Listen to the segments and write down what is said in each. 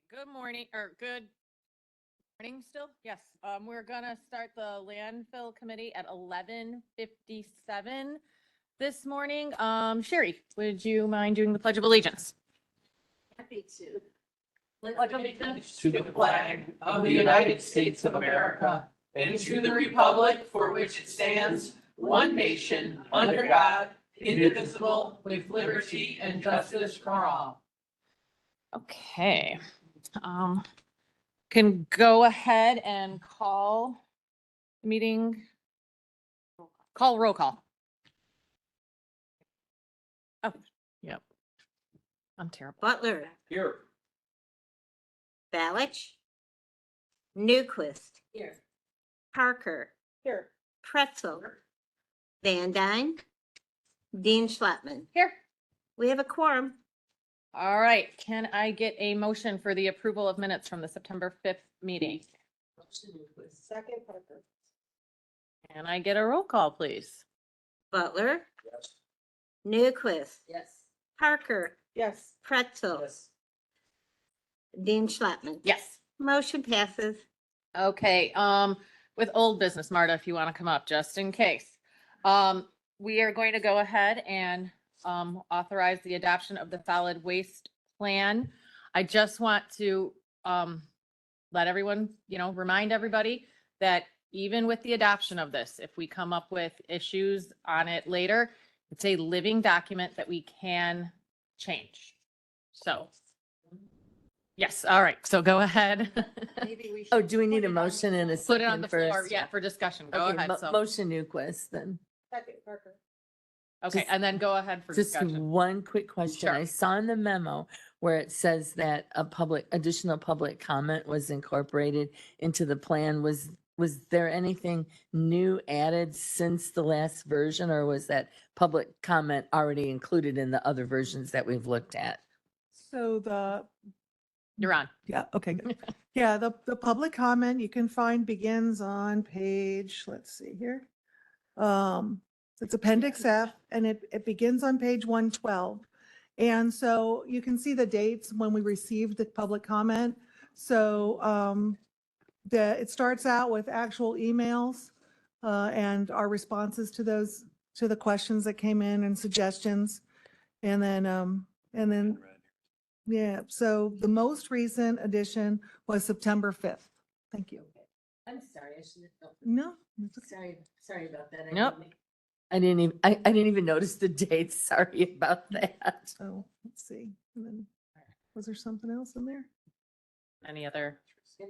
Good morning, or good morning still? Yes, we're gonna start the landfill committee at 11:57 this morning. Sherry, would you mind doing the Pledge of Allegiance? Happy to. To the flag of the United States of America and to the republic for which it stands, one nation, under God, indivisible, with liberty and justice for all. Okay, can go ahead and call the meeting. Call roll call. Oh, yep. I'm terrible. Butler, Here. Balich, Newquist, Here. Parker, Here. Pretzel, Van Dyne, Dean Schleppman. Here. We have a quorum. All right, can I get a motion for the approval of minutes from the September 5th meeting? Second, Parker. Can I get a roll call, please? Butler, Yes. Newquist, Yes. Parker, Yes. Pretzel, Yes. Dean Schleppman. Yes. Motion passes. Okay, with old business, Marta, if you want to come up, just in case. We are going to go ahead and authorize the adoption of the solid waste plan. I just want to let everyone, remind everybody that even with the adoption of this, if we come up with issues on it later, it's a living document that we can change. So, yes, all right, so go ahead. Maybe we Oh, do we need a motion and a Put it on second the floor, first? yeah, for discussion. Go Okay, ahead. So, motion Newquist then. Second, Parker. okay, just- and then go ahead for Just discussion. one quick question. Sure. I saw in the memo where it says that additional public comment was incorporated into the plan. Was there anything new added since the last version, or was that public comment already included in the other versions that we've looked at? So You're on. yeah, okay, good. Yeah, the public comment you can find begins on page, let's see here. It's Appendix F and it begins on page 112. And so you can see the dates when we received the public comment. So it starts out with actual emails and our responses to those, to the questions that came in and suggestions. And then yeah, so the most recent edition was September 5th. Thank you. I'm sorry, I should have. No, it's okay. Sorry about that. Nope. I didn't even notice the dates. Sorry about that. So let's see. And then, was there something else in there? Any other?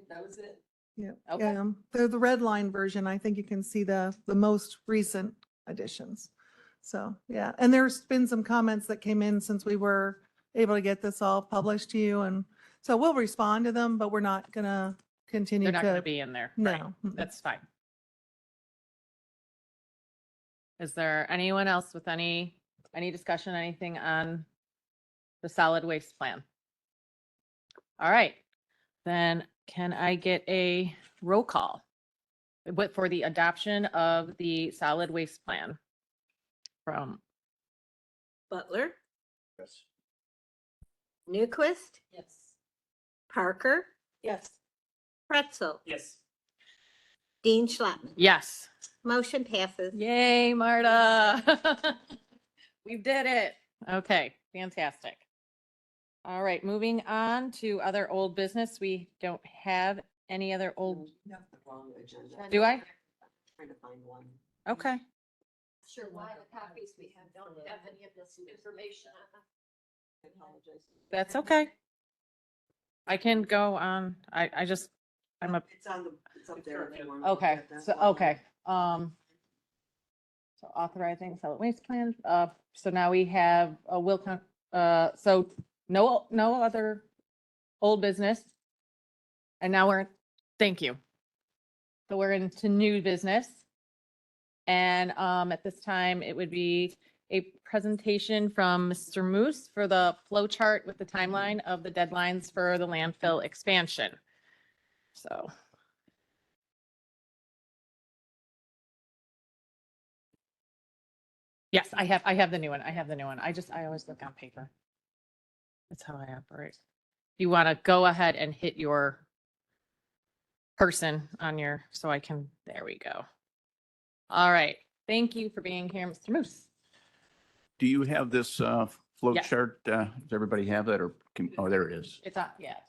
That was it. Yeah. Okay. Yeah, the red line version, I think you can see the most recent additions. So, yeah, and there's been some comments that came in since we were able to get this all published to you. And so we'll respond to them, but we're not gonna continue They're not going to to, be in there. Right. no. Mm-mm. That's fine. Is there anyone else with any discussion, anything on the solid waste plan? All right, then can I get a roll call for the adoption of the solid waste plan from, Butler, Yes. Newquist, Yes. Parker, Yes. Pretzel, Yes. Dean Schleppman. yes. Motion passes. Yay, Marta. We did it. Okay, fantastic. All right, moving on to other old business. We don't have any other old, You have the wrong agenda. do I? Trying to find one. Okay. Sure, why the copies we have don't have any of this information. I apologize. That's okay. I can go on, I'm It's up there. if you want to look okay, at that so, one. okay, so authorizing solid waste plan, so now we have a so no other old business. And now thank you. So we're into new business. And, at this time, it would be a presentation from Mr. Moose for the flow chart with the timeline of the deadlines for the landfill expansion. So. Yes, I have the new one. I have the new one. I always look on paper. That's how I operate. you want to go ahead and hit your person on your, so I can, there we go. All right. Thank you for being here, Mr. Moose. Do you have this flow Yes. chart? Does everybody have that or oh, there it is. It's on, yes.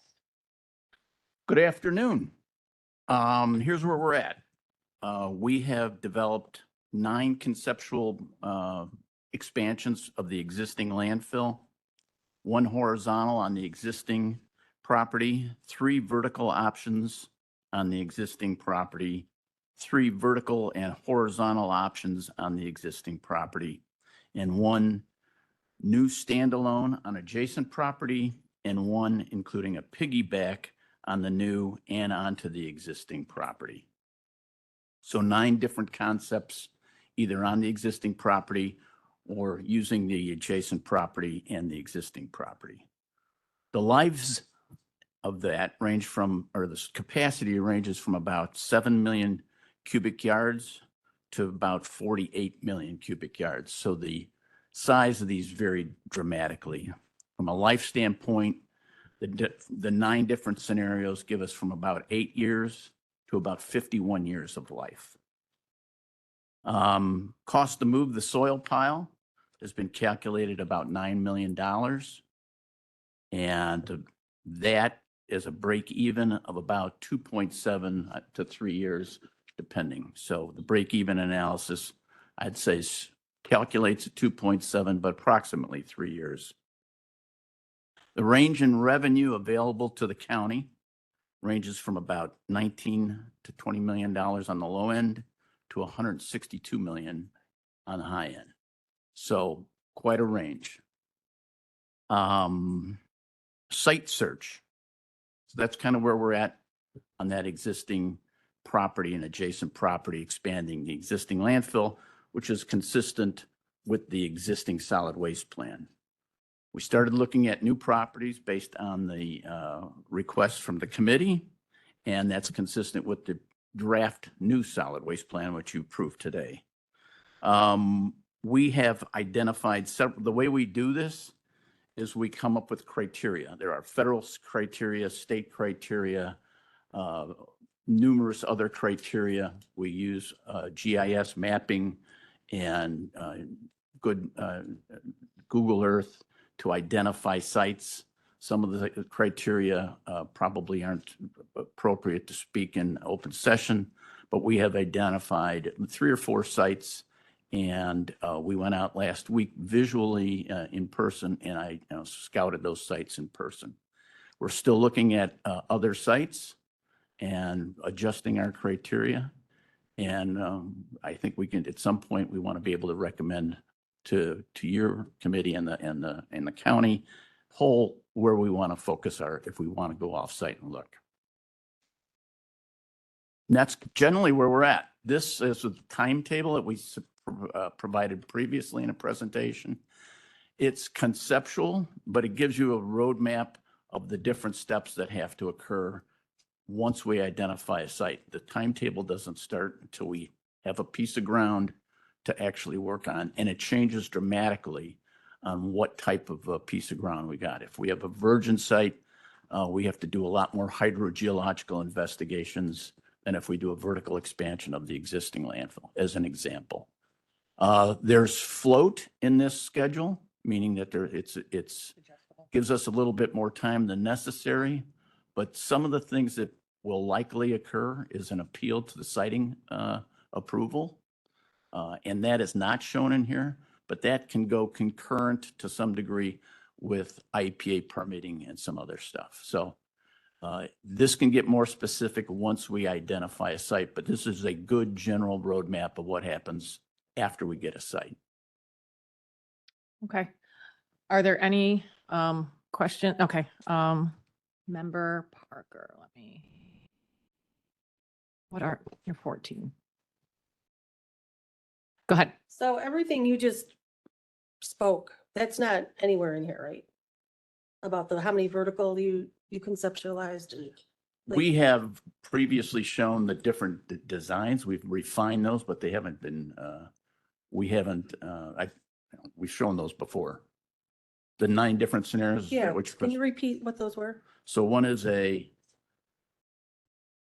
Good afternoon. Here's where we're at. We have developed 9 conceptual expansions of the existing landfill, 1 horizontal on the existing property, 3 vertical options on the existing property, 3 vertical and horizontal options on the existing property, and 1 new standalone on adjacent property, and 1 including a piggyback on the new and onto the existing property. So 9 different concepts, either on the existing property or using the adjacent property and the existing property. The lives of that range from, or the capacity ranges from about 7 million cubic yards to about 48 million cubic yards. So the size of these vary dramatically. From a life standpoint, the 9 different scenarios give us from about 8 years to about 51 years of life. Cost to move the soil pile has been calculated about $9 million. And that is a break even of about 2.7 to 3 years, depending. So the break even analysis, I'd say calculates at 2.7, but approximately 3 years. The range in revenue available to the county ranges from about $19 to $20 million on the low end to $162 million on the high end. So quite a range. Site search. So that's kind of where we're at on that existing property and adjacent property, expanding the existing landfill, which is consistent with the existing solid waste plan. We started looking at new properties based on the request from the committee, and that's consistent with the draft new solid waste plan, which you approved today. We have identified several, the way we do this is we come up with criteria. There are federal criteria, state criteria, numerous other criteria. We use GIS mapping and good Google Earth to identify sites. Some of the criteria probably aren't appropriate to speak in open session, but we have identified 3 or 4 sites, and we went out last week visually in person, and I scouted those sites in person. We're still looking at other sites and adjusting our criteria. And I think we can, at some point, we want to be able to recommend to your committee and the county whole where we want to focus our, if we want to go off-site and look. And that's generally where we're at. This is a timetable that we provided previously in a presentation. It's conceptual, but it gives you a roadmap of the different steps that have to occur once we identify a site. The timetable doesn't start until we have a piece of ground to actually work on, and it changes dramatically on what type of a piece of ground we got. If we have a virgin site, we have to do a lot more hydrogeological investigations than if we do a vertical expansion of the existing landfill, as an example. There's float in this schedule, meaning that it's gives us a little bit more time than necessary, but some of the things that will likely occur is an appeal to the siting approval. And that is not shown in here, but that can go concurrent to some degree with IPA permitting and some other stuff. So this can get more specific once we identify a site, but this is a good general roadmap of what happens after we get a site. Okay. Are there any questions? Okay. Member Parker, let me. What are, you're 14. Go ahead. So everything you just spoke, that's not anywhere in here, right? About how many vertical you conceptualized and. We have previously shown the different designs. We've refined those, but they haven't been, we've shown those before. The 9 different scenarios. Yeah, which can you repeat what those were? So one is a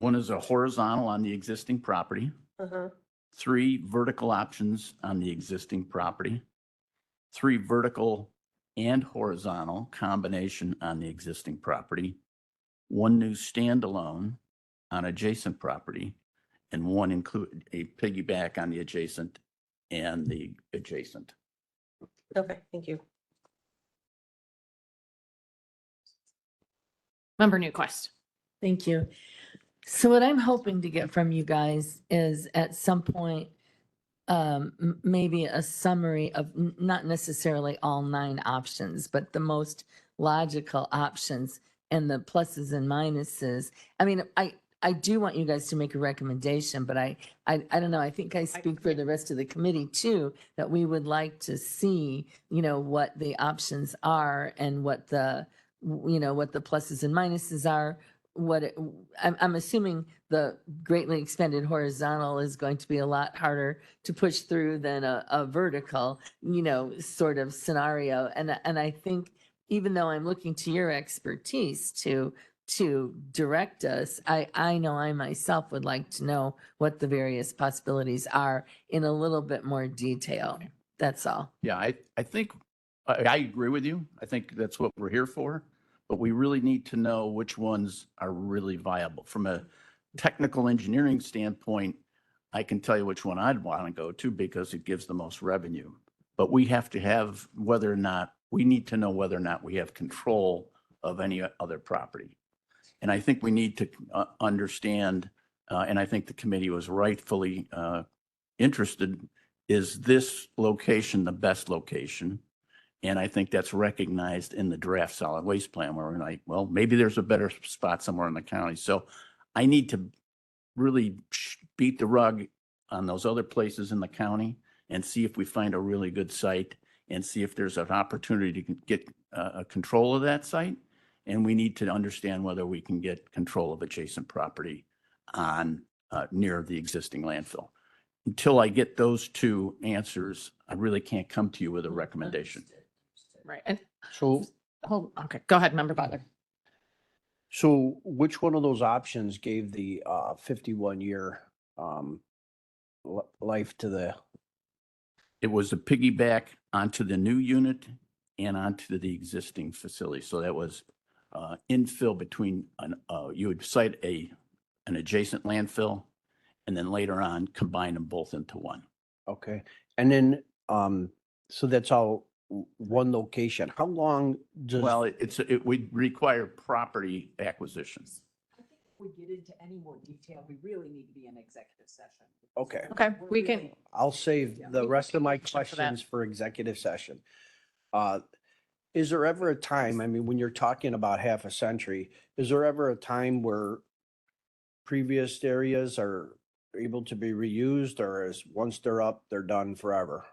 horizontal on the existing property, Uh-huh. 3 vertical options on the existing property, 3 vertical and horizontal combination on the existing property, 1 new standalone on adjacent property, and 1 include a piggyback on the adjacent and the adjacent. Okay, thank you. Member Newquist. Thank you. So what I'm hoping to get from you guys is at some point, maybe a summary of not necessarily all 9 options, but the most logical options and the pluses and minuses. I mean, I do want you guys to make a recommendation, but I don't know. I think I speak for the rest of the committee too, that we would like to see, what the options are and what the pluses and minuses are. I'm assuming the greatly expanded horizontal is going to be a lot harder to push through than a vertical, sort of scenario. And I think even though I'm looking to your expertise to direct us, I know I myself would like to know what the various possibilities are in a little bit more detail. That's all. Yeah, I think, I agree with you. I think that's what we're here for, but we really need to know which ones are really viable. From a technical engineering standpoint, I can tell you which one I'd want to go to because it gives the most revenue. But we have to have we need to know whether or not we have control of any other property. And I think we need to understand, and I think the committee was rightfully interested, is this location the best location? And I think that's recognized in the draft solid waste plan where we're like, well, maybe there's a better spot somewhere in the county. So I need to really beat the rug on those other places in the county and see if we find a really good site and see if there's an opportunity to get control of that site. And we need to understand whether we can get control of adjacent property on near the existing landfill. Until I get those 2 answers, I really can't come to you with a recommendation. Right. And So, okay, go ahead, Member Butler. so which one of those options gave the 51-year life to the, It was a piggyback onto the new unit and onto the existing facility. So that was infill between, you would site an adjacent landfill and then later on combine them both into one. okay. And then, so that's all one location. How long does? Well, it would require property acquisitions. I think if we get into any more detail, we really need to be in executive session. Okay, Okay, we can, I'll save the rest of my for that. questions for executive session. Is there ever a time, I mean, when you're talking about half a century, is there ever a time where previous areas are able to be reused, or is once they're up, they're done forever?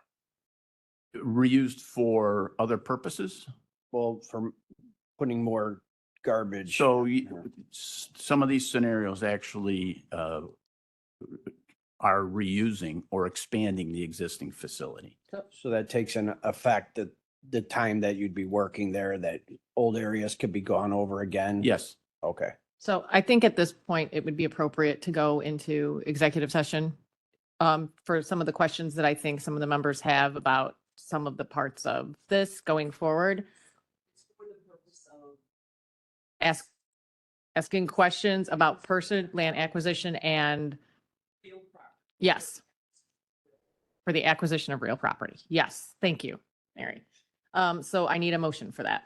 Reused for other purposes. Well, for putting more garbage. So some of these scenarios actually are reusing or expanding the existing facility. So that takes an effect that the time that you'd be working there, that old areas could be gone over again? Yes. Okay. so I think at this point, it would be appropriate to go into executive session for some of the questions that I think some of the members have about some of the parts of this going forward. It's for the purpose of Asking questions about land acquisition and real property. yes, for the acquisition of real property. Yes, thank you, Mary. So I need a motion for that.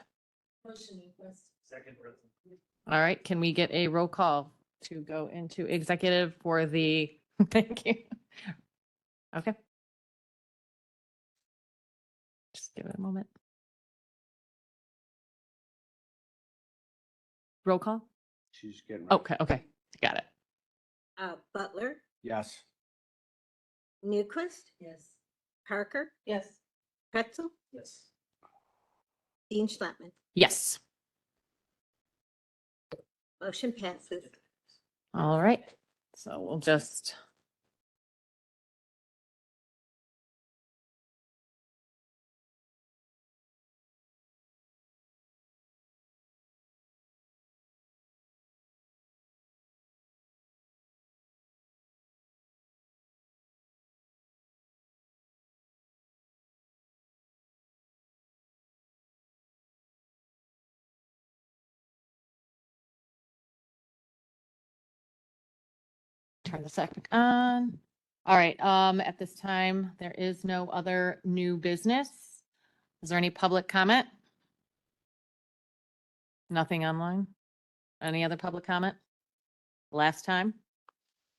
Second. All right, can we get a roll call to go into executive for the, thank you. Okay. Just give it a moment. Roll call? She's getting. Okay, okay, got it. Butler, Yes. Newquist, Yes. Parker, Yes. Pretzel, Yes. Dean Schleppman. Yes, Motion passes. all right. So we'll just turn the second on. All right, at this time, there is no other new business. Is there any public comment? Nothing online? Any other public comment? Last time?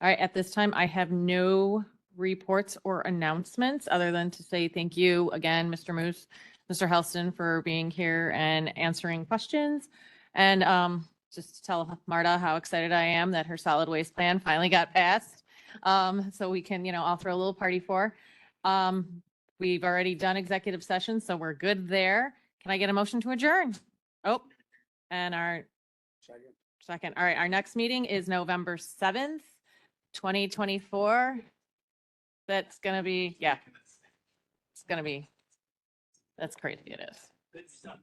All right, at this time, I have no reports or announcements other than to say thank you again, Mr. Moose, Mr. Helston, for being here and answering questions. And just to tell Marta how excited I am that her solid waste plan finally got passed. So we can, all throw a little party for. We've already done executive session, so we're good there. Can I get a motion to adjourn? Oh, and our second. All right, our next meeting is November 7th, 2024. That's gonna be, yeah. It's gonna be, that's crazy, it is. Good stuff.